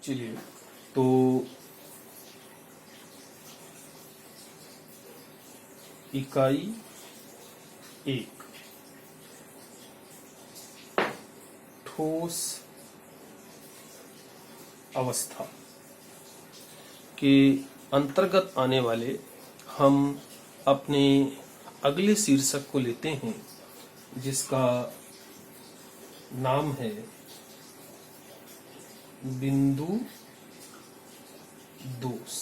चलिए, तो इकाई 1 ठोस अवस्था के अंतर्गत आने वाले हम अपने अगले शीर्षक को लेते हैं, जिसका नाम है बिंदु दोष।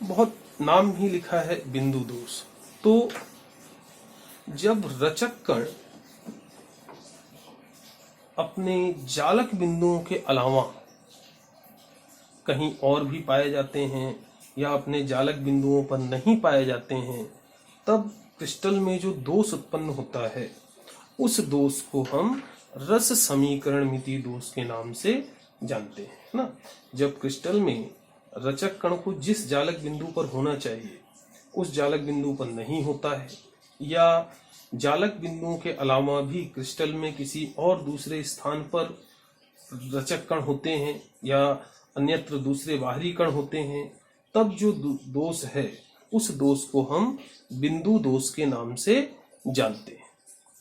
बहुत नाम ही लिखा है बिंदु दोष। तो जब रचक कण अपने जालक बिंदुओं के अलावा कहीं और भी पाए जाते हैं या अपने जालक बिंदुओं पर नहीं पाए जाते हैं, तब क्रिस्टल में जो दोष उत्पन्न होता है उस दोष को हम रस समीकरण मिति दोष के नाम से जानते हैं ना। जब क्रिस्टल में रचक कण को जिस जालक बिंदु पर होना चाहिए उस जालक बिंदु पर नहीं होता है, या जालक बिंदुओं के अलावा भी क्रिस्टल में किसी और दूसरे स्थान पर रचक कण होते हैं या अन्यत्र दूसरे बाहरी कण होते हैं, तब जो दोष है उस दोष को हम बिंदु दोष के नाम से जानते हैं।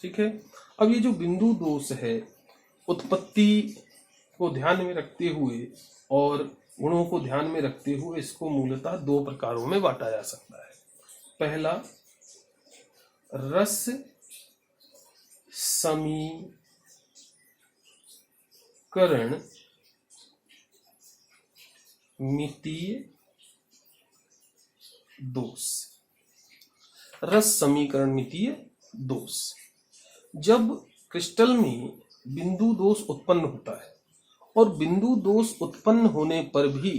ठीक है। अब ये जो बिंदु दोष है, उत्पत्ति को ध्यान में रखते हुए और गुणों को ध्यान में रखते हुए इसको मूलतः दो प्रकारों में बांटा जा सकता है। पहला, रस समीकरण मितीय दोष। रस समीकरण मितीय दोष। जब क्रिस्टल में बिंदु दोष उत्पन्न होता है और बिंदु दोष उत्पन्न होने पर भी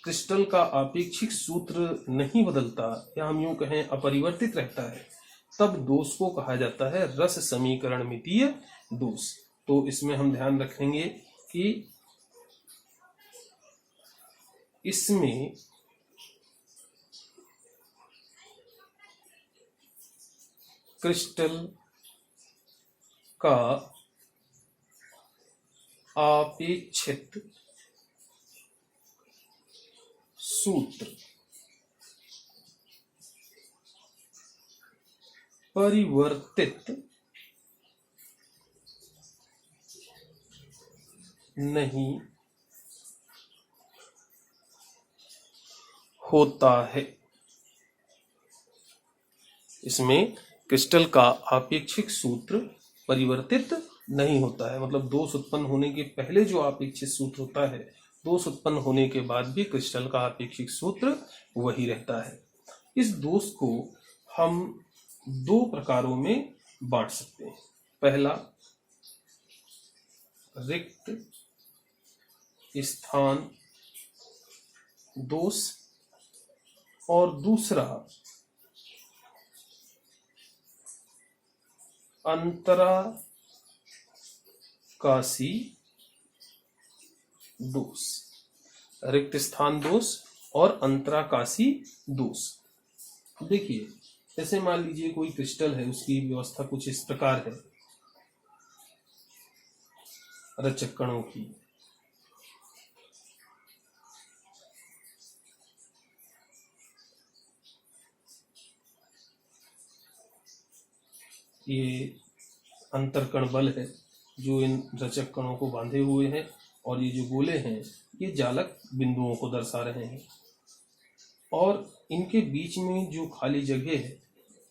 क्रिस्टल का आपेक्षिक सूत्र नहीं बदलता या हम यूं कहें अपरिवर्तित रहता है, तब दोष को कहा जाता है रस समीकरण मितीय दोष। तो इसमें हम ध्यान रखेंगे कि इसमें क्रिस्टल का आपेक्षित सूत्र परिवर्तित नहीं होता है। इसमें क्रिस्टल का आपेक्षिक सूत्र परिवर्तित नहीं होता है, मतलब दोष उत्पन्न होने के पहले जो आपेक्षिक सूत्र होता है, दोष उत्पन्न होने के बाद भी क्रिस्टल का आपेक्षिक सूत्र वही रहता है। इस दोष को हम दो प्रकारों में बांट सकते हैं। पहला, रिक्त स्थान दोष, और दूसरा अंतराकाशी दोष। रिक्त स्थान दोष और अंतराकाशी दोष। देखिए, जैसे मान लीजिए कोई क्रिस्टल है, उसकी व्यवस्था कुछ इस प्रकार है रचक कणों की। ये अंतरकण बल है जो इन रचक कणों को बांधे हुए हैं, और ये जो गोले हैं ये जालक बिंदुओं को दर्शा रहे हैं, और इनके बीच में जो खाली जगह है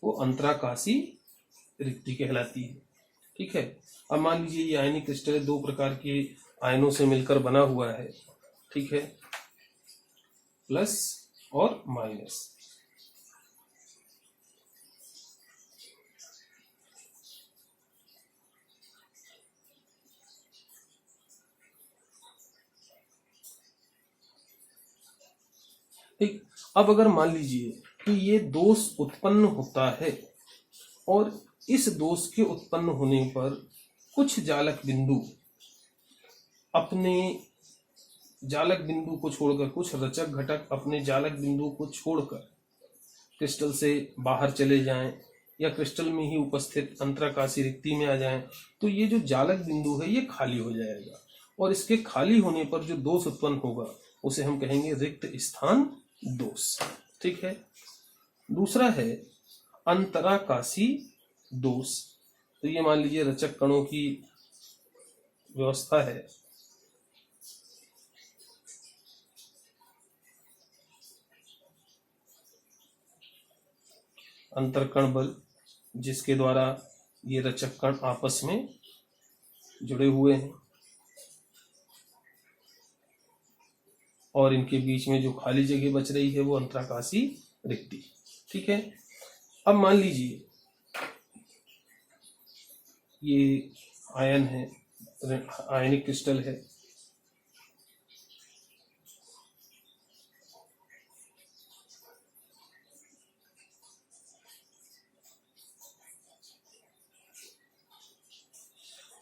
वो अंतराकाशी रिक्ति कहलाती है। ठीक है। अब मान लीजिए ये आयनिक क्रिस्टल दो प्रकार के आयनों से मिलकर बना हुआ है। ठीक है, प्लस और माइनस। ठीक। अब अगर मान लीजिए कि ये दोष उत्पन्न होता है और इस दोष के उत्पन्न होने पर कुछ जालक बिंदु अपने जालक बिंदु को छोड़कर, कुछ रचक घटक अपने जालक बिंदु को छोड़कर क्रिस्टल से बाहर चले जाएं, या क्रिस्टल में ही उपस्थित अंतराकाशी रिक्ति में आ जाएं, तो ये जो जालक बिंदु है ये खाली हो जाएगा, और इसके खाली होने पर जो दोष उत्पन्न होगा उसे हम कहेंगे रिक्त स्थान दोष। ठीक है। दूसरा है अंतराकाशी दोष। तो ये मान लीजिए रचक कणों की व्यवस्था है, अंतरकण बल जिसके द्वारा ये रचक कण आपस में जुड़े हुए हैं, और इनके बीच में जो खाली जगह बच रही है वो अंतराकाशी रिक्ति। ठीक है। अब मान लीजिए ये आयन है, आयनिक क्रिस्टल है,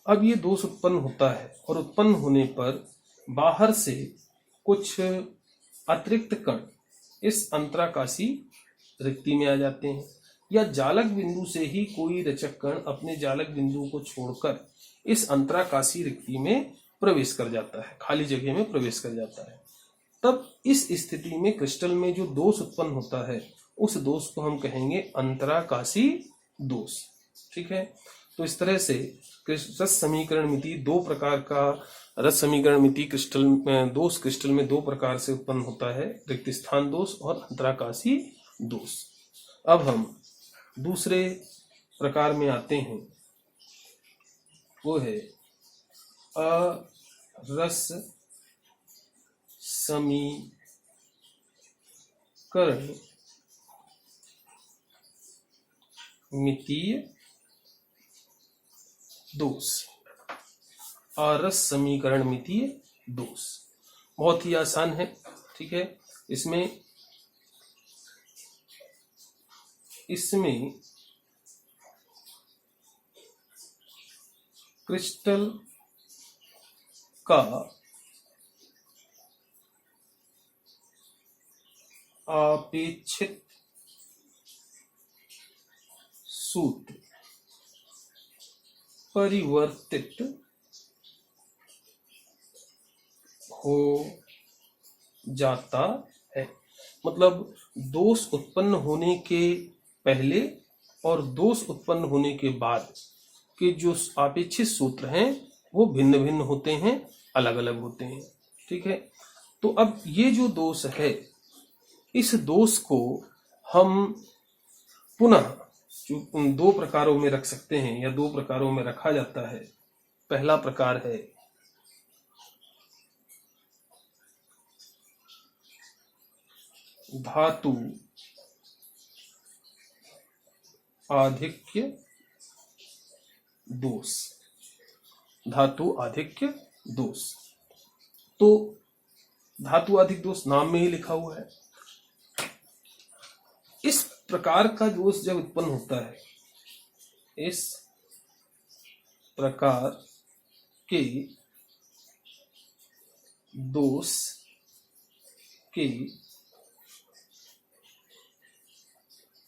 अब ये दोष उत्पन्न होता है, और उत्पन्न होने पर बाहर से कुछ अतिरिक्त कण इस अंतराकाशी रिक्ति में आ जाते हैं, या जालक बिंदु से ही कोई रचक कण अपने जालक बिंदु को छोड़कर इस अंतराकाशी रिक्ति में प्रवेश कर जाता है, खाली जगह में प्रवेश कर जाता है। तब इस स्थिति में क्रिस्टल में जो दोष उत्पन्न होता है उस दोष को हम कहेंगे अंतराकाशी दोष। ठीक है। तो इस तरह से रस समीकरण मिति दो प्रकार का, रस समीकरण मिति क्रिस्टल दोष क्रिस्टल में दो प्रकार से उत्पन्न होता है, रिक्त स्थान दोष और अंतराकाशी दोष। अब हम दूसरे प्रकार में आते हैं, वो है अरस समीकरण मितीय दोष। अरस समीकरण मितीय दोष बहुत ही आसान है। ठीक है। इसमें क्रिस्टल का अपेक्षित सूत्र परिवर्तित हो जाता है। मतलब दोष उत्पन्न होने के पहले और दोष उत्पन्न होने के बाद के जो अपेक्षित सूत्र हैं वो भिन्न भिन्न होते हैं, अलग अलग होते हैं। ठीक है। तो अब ये जो दोष है, इस दोष को हम पुनः दो प्रकारों में रख सकते हैं, या दो प्रकारों में रखा जाता है। पहला प्रकार है धातु आधिक्य दोष। धातु आधिक्य दोष, तो धातु आधिक्य दोष नाम में ही लिखा हुआ है। इस प्रकार का दोष जब उत्पन्न होता है, इस प्रकार के दोष के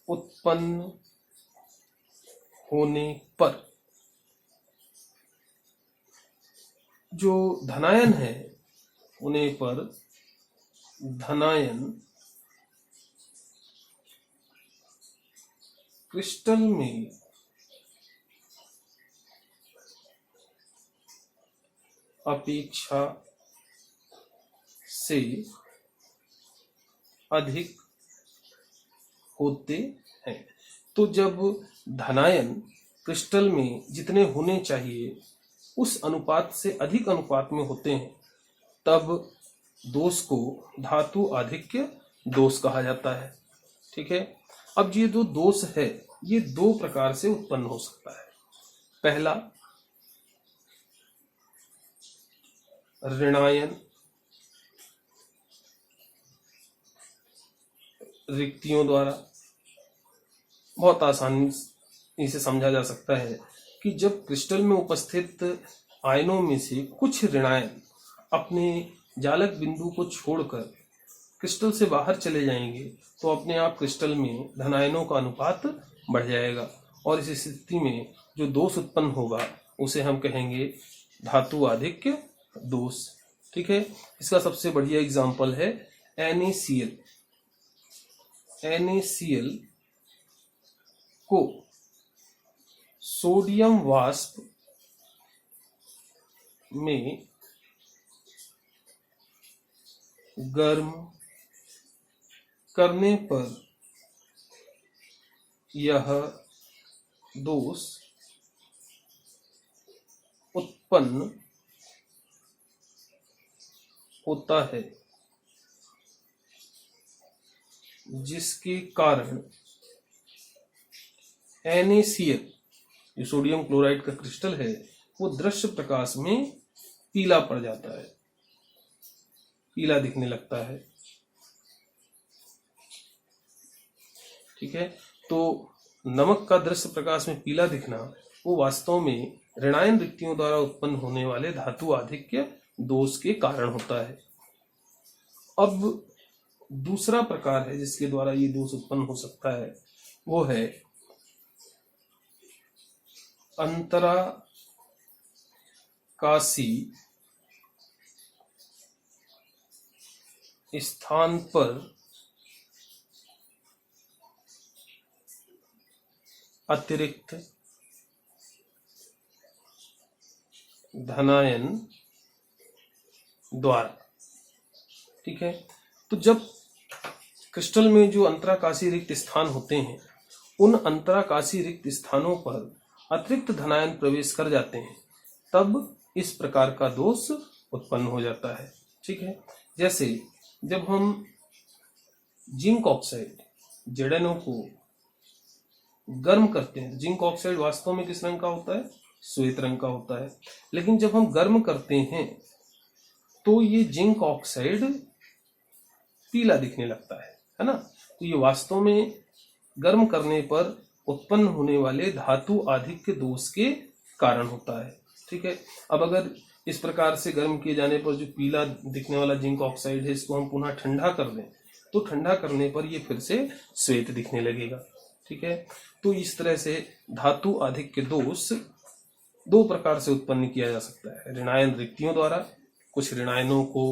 उत्पन्न होने पर जो धनायन है उन्हें पर धनायन क्रिस्टल में अपेक्षा से अधिक होते हैं। तो जब धनायन क्रिस्टल में जितने होने चाहिए उस अनुपात से अधिक अनुपात में होते हैं, तब दोष को धातु आधिक्य दोष कहा जाता है। ठीक है। अब ये जो दोष है ये दो प्रकार से उत्पन्न हो सकता है। पहला ऋणायन रिक्तियों द्वारा। बहुत आसानी से समझा जा सकता है कि जब क्रिस्टल में उपस्थित आयनों में से कुछ ऋणायन अपने जालक बिंदु को छोड़कर क्रिस्टल से बाहर चले जाएंगे तो अपने आप क्रिस्टल में धनायनों का अनुपात बढ़ जाएगा, और इस स्थिति में जो दोष उत्पन्न होगा उसे हम कहेंगे धातु आधिक्य दोष। ठीक है, इसका सबसे बढ़िया एग्जाम्पल है NaCl। NaCl को सोडियम वाष्प में गर्म करने पर यह दोष उत्पन्न होता है, जिसके कारण NaCl जो सोडियम क्लोराइड का क्रिस्टल है वो दृश्य प्रकाश में पीला पड़ जाता है, पीला दिखने लगता है। ठीक है, तो नमक का दृश्य प्रकाश में पीला दिखना वो वास्तव में ऋणायन रिक्तियों द्वारा उत्पन्न होने वाले धातु आधिक्य दोष के कारण होता है। अब दूसरा प्रकार है जिसके द्वारा ये दोष उत्पन्न हो सकता है, वो है अंतराकाशी स्थान पर अतिरिक्त धनायन द्वारा। ठीक है, तो जब क्रिस्टल में जो अंतराकाशी रिक्त स्थान होते हैं उन अंतराकाशी रिक्त स्थानों पर अतिरिक्त धनायन प्रवेश कर जाते हैं, तब इस प्रकार का दोष उत्पन्न हो जाता है। ठीक है, जैसे जब हम जिंक ऑक्साइड ZnO को गर्म करते हैं, जिंक ऑक्साइड वास्तव में किस रंग का होता है? श्वेत रंग का होता है। लेकिन जब हम गर्म करते हैं तो ये जिंक ऑक्साइड पीला दिखने लगता है ना। तो ये वास्तव में गर्म करने पर उत्पन्न होने वाले धातु आधिक्य दोष के कारण होता है। ठीक है, अब अगर इस प्रकार से गर्म किए जाने पर जो पीला दिखने वाला जिंक ऑक्साइड है इसको हम पुनः ठंडा कर दें तो ठंडा करने पर ये फिर से श्वेत दिखने लगेगा। ठीक है, तो इस तरह से धातु आधिक्य दोष दो प्रकार से उत्पन्न किया जा सकता है, ऋणायन रिक्तियों द्वारा, कुछ ऋणायनों को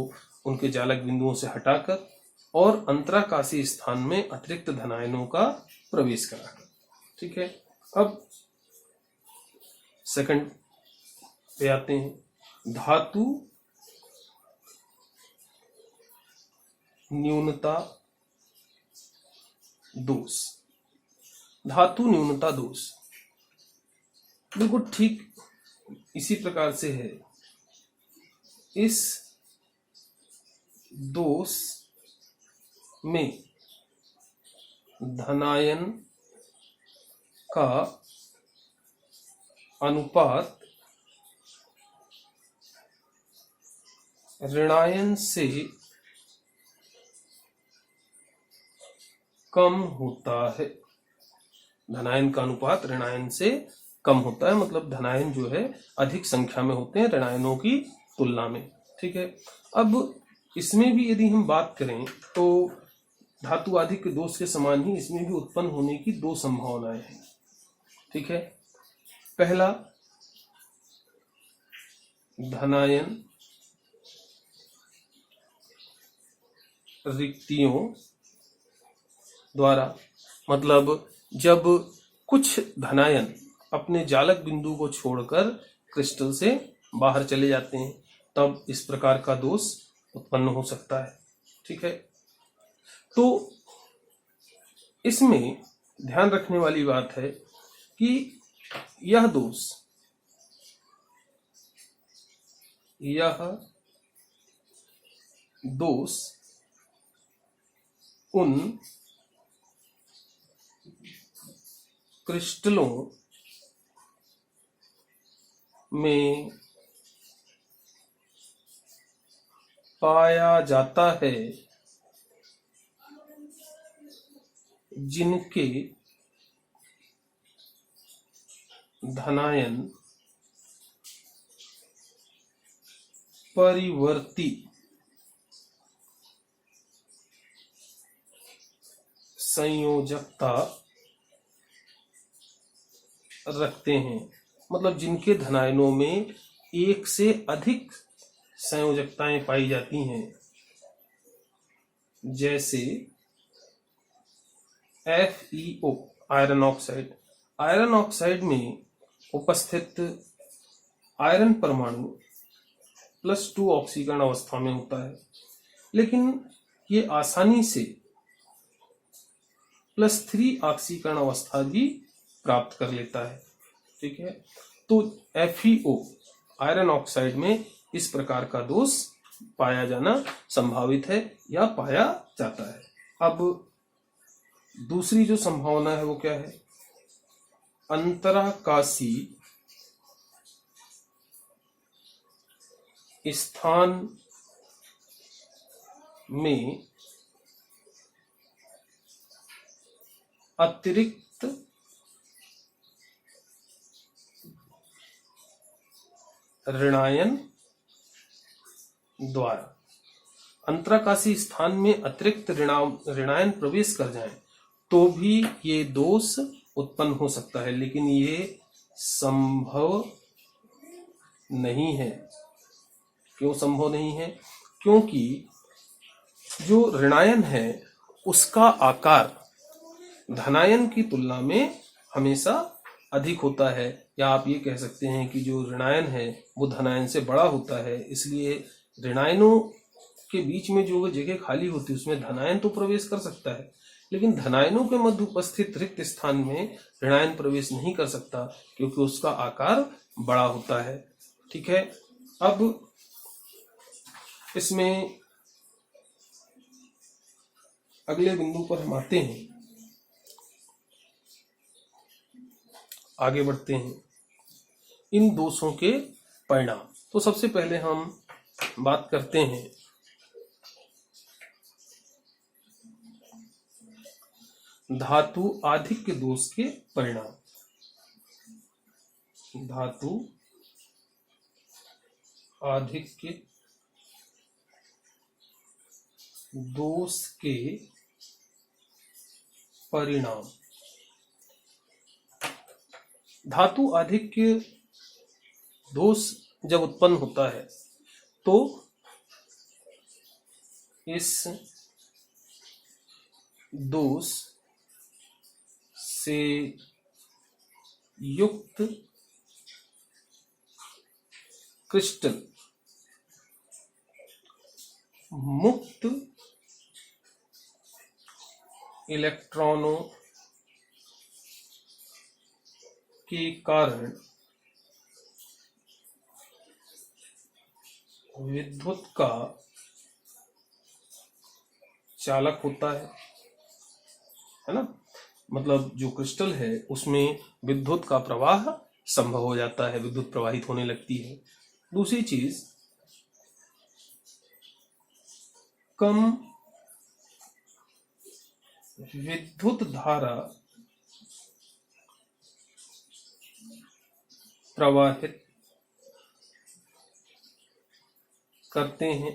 उनके जालक बिंदुओं से हटाकर, और अंतराकाशी स्थान में अतिरिक्त धनायनों का प्रवेश कराकर। ठीक है, अब सेकंड पे आते हैं, धातु न्यूनता दोष। धातु न्यूनता दोष बिल्कुल ठीक इसी प्रकार से है। इस दोष में धनायन का अनुपात ऋणायन से कम होता है। धनायन का अनुपात ऋणायन से कम होता है, मतलब धनायन जो है अधिक संख्या में होते हैं ऋणायनों की तुलना में। ठीक है, अब इसमें भी यदि हम बात करें तो धातु आधिक्य दोष के समान ही इसमें भी उत्पन्न होने की दो संभावनाएं हैं। ठीक है, पहला धनायन रिक्तियों द्वारा, मतलब जब कुछ धनायन अपने जालक बिंदु को छोड़कर क्रिस्टल से बाहर चले जाते हैं तब इस प्रकार का दोष उत्पन्न हो सकता है। ठीक है, तो इसमें ध्यान रखने वाली बात है कि यह दोष उन क्रिस्टलों में पाया जाता है जिनके धनायन परिवर्ती संयोजकता रखते हैं, मतलब जिनके धनायनों में एक से अधिक संयोजकताएं पाई जाती हैं, जैसे FeO iron oxide. Iron oxide में उपस्थित आयरन परमाणु +2 ऑक्सीकरण अवस्था में होता है, लेकिन ये आसानी से +3 ऑक्सीकरण अवस्था भी प्राप्त कर लेता है। ठीक है, तो FeO आयरन ऑक्साइड में इस प्रकार का दोष पाया जाना संभावित है या पाया जाता है। अब दूसरी जो संभावना है वो क्या है? अंतराकाशी स्थान में अतिरिक्त ऋणायन द्वारा, अंतराकाशी स्थान में अतिरिक्त ऋणायन प्रवेश कर जाएं तो भी ये दोष उत्पन्न हो सकता है, लेकिन ये संभव नहीं है। क्यों संभव नहीं है? क्योंकि जो ऋणायन है उसका आकार धनायन की तुलना में हमेशा अधिक होता है, या आप ये कह सकते हैं कि जो ऋणायन है वो धनायन से बड़ा होता है, इसलिए ऋणायनों के बीच में जो जगह खाली होती है उसमें धनायन तो प्रवेश कर सकता है, लेकिन धनायनों के मध्य उपस्थित रिक्त स्थान में ऋणायन प्रवेश नहीं कर सकता क्योंकि उसका आकार बड़ा होता है। ठीक है, अब इसमें अगले बिंदु पर हम आते हैं, आगे बढ़ते हैं इन दोषों के परिणाम। तो सबसे पहले हम बात करते हैं धातु आधिक्य दोष के परिणाम। धातु आधिक्य दोष के परिणाम। धातु आधिक्य दोष जब उत्पन्न होता है तो इस दोष से युक्त क्रिस्टल मुक्त इलेक्ट्रॉनों के कारण विद्युत का चालक होता है ना, मतलब जो क्रिस्टल है उसमें विद्युत का प्रवाह संभव हो जाता है, विद्युत प्रवाहित होने लगती है। दूसरी चीज, कम विद्युत धारा प्रवाहित करते हैं,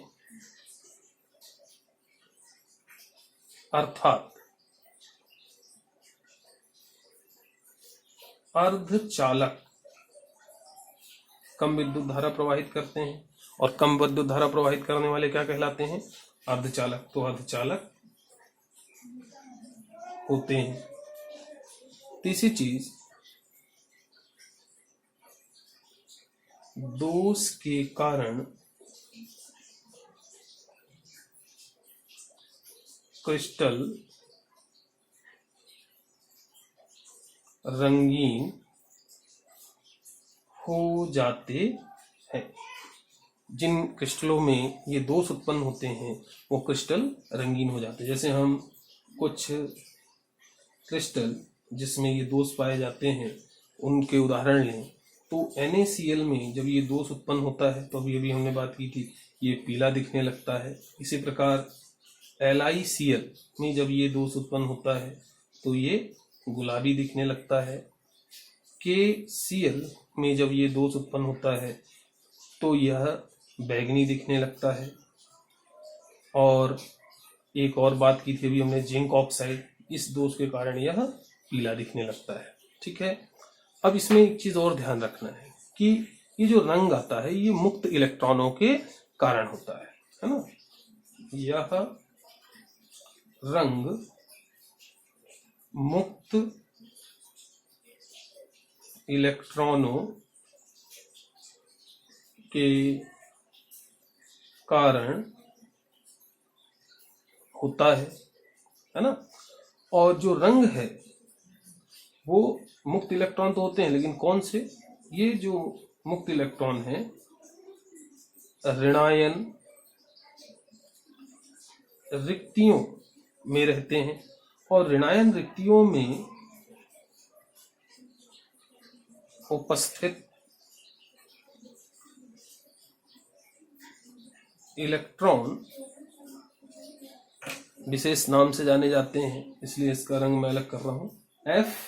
अर्थात अर्धचालक कम विद्युत धारा प्रवाहित करते हैं, और कम विद्युत धारा प्रवाहित करने वाले क्या कहलाते हैं? अर्धचालक। तो अर्धचालक होते हैं। तीसरी चीज, दोष के कारण क्रिस्टल रंगीन हो जाते हैं। जिन क्रिस्टलों में ये दोष उत्पन्न होते हैं वो क्रिस्टल रंगीन हो जाते हैं। जैसे हम कुछ क्रिस्टल जिसमें ये दोष पाए जाते हैं उनके उदाहरण लें तो NaCl में जब ये दोष उत्पन्न होता है तो अभी हमने बात की थी, ये पीला दिखने लगता है। इसी प्रकार LiCl में जब ये दोष उत्पन्न होता है तो ये गुलाबी दिखने लगता है। KCl में जब ये दोष उत्पन्न होता है तो यह बैंगनी दिखने लगता है। और एक और बात की थी अभी हमने, जिंक ऑक्साइड, इस दोष के कारण यह पीला दिखने लगता है। ठीक है, अब इसमें एक चीज और ध्यान रखना है कि ये जो रंग आता है ये मुक्त इलेक्ट्रॉनों के कारण होता है ना। यह रंग मुक्त इलेक्ट्रॉनों के कारण होता है ना। और जो रंग है वो मुक्त इलेक्ट्रॉन तो होते हैं, लेकिन कौन से, ये जो मुक्त इलेक्ट्रॉन है ऋणायन रिक्तियों में रहते हैं, और ऋणायन रिक्तियों में उपस्थित इलेक्ट्रॉन विशेष नाम से जाने जाते हैं, इसलिए इसका रंग मैं अलग कर रहा हूं। एफ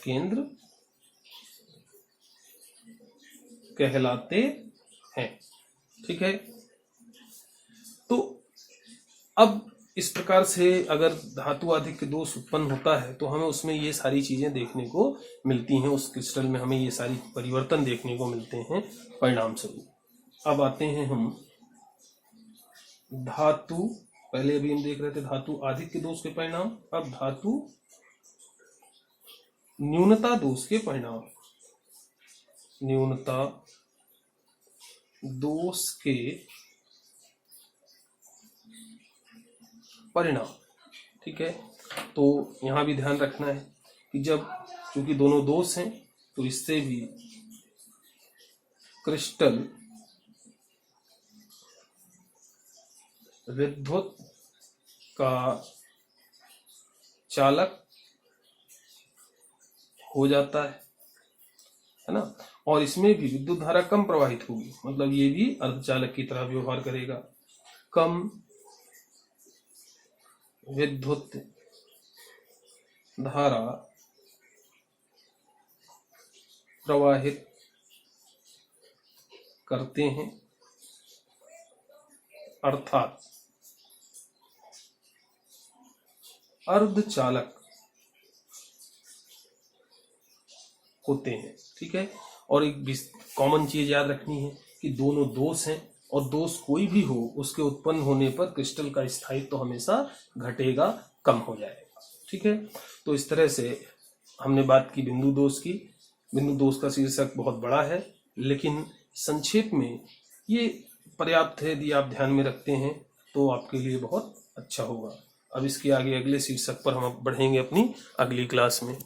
केंद्र कहलाते हैं। ठीक है, तो अब इस प्रकार से अगर धातु आधिक्य दोष उत्पन्न होता है तो हमें उसमें ये सारी चीजें देखने को मिलती हैं, उस क्रिस्टल में हमें ये सारी परिवर्तन देखने को मिलते हैं परिणाम स्वरूप। अब आते हैं हम धातु, पहले अभी हम देख रहे थे धातु आधिक्य दोष के परिणाम, अब धातु न्यूनता दोष के परिणाम। न्यूनता दोष के परिणाम। ठीक है, तो यहां भी ध्यान रखना है कि जब चूंकि दोनों दोष हैं तो इससे भी क्रिस्टल विद्युत का चालक हो जाता है ना, और इसमें भी विद्युत धारा कम प्रवाहित होगी, मतलब ये भी अर्धचालक की तरह व्यवहार करेगा। कम विद्युत धारा प्रवाहित करते हैं, अर्थात अर्धचालक होते हैं। ठीक है, और एक कॉमन चीज याद रखनी है कि दोनों दोष हैं, और दोष कोई भी हो उसके उत्पन्न होने पर क्रिस्टल का स्थायित्व तो हमेशा घटेगा, कम हो जाएगा। ठीक है, तो इस तरह से हमने बात की बिंदु दोष की। बिंदु दोष का शीर्षक बहुत बड़ा है, लेकिन संक्षेप में ये पर्याप्त है। यदि आप ध्यान में रखते हैं तो आपके लिए बहुत अच्छा होगा। अब इसके आगे अगले शीर्षक पर हम बढ़ेंगे अपनी अगली क्लास में।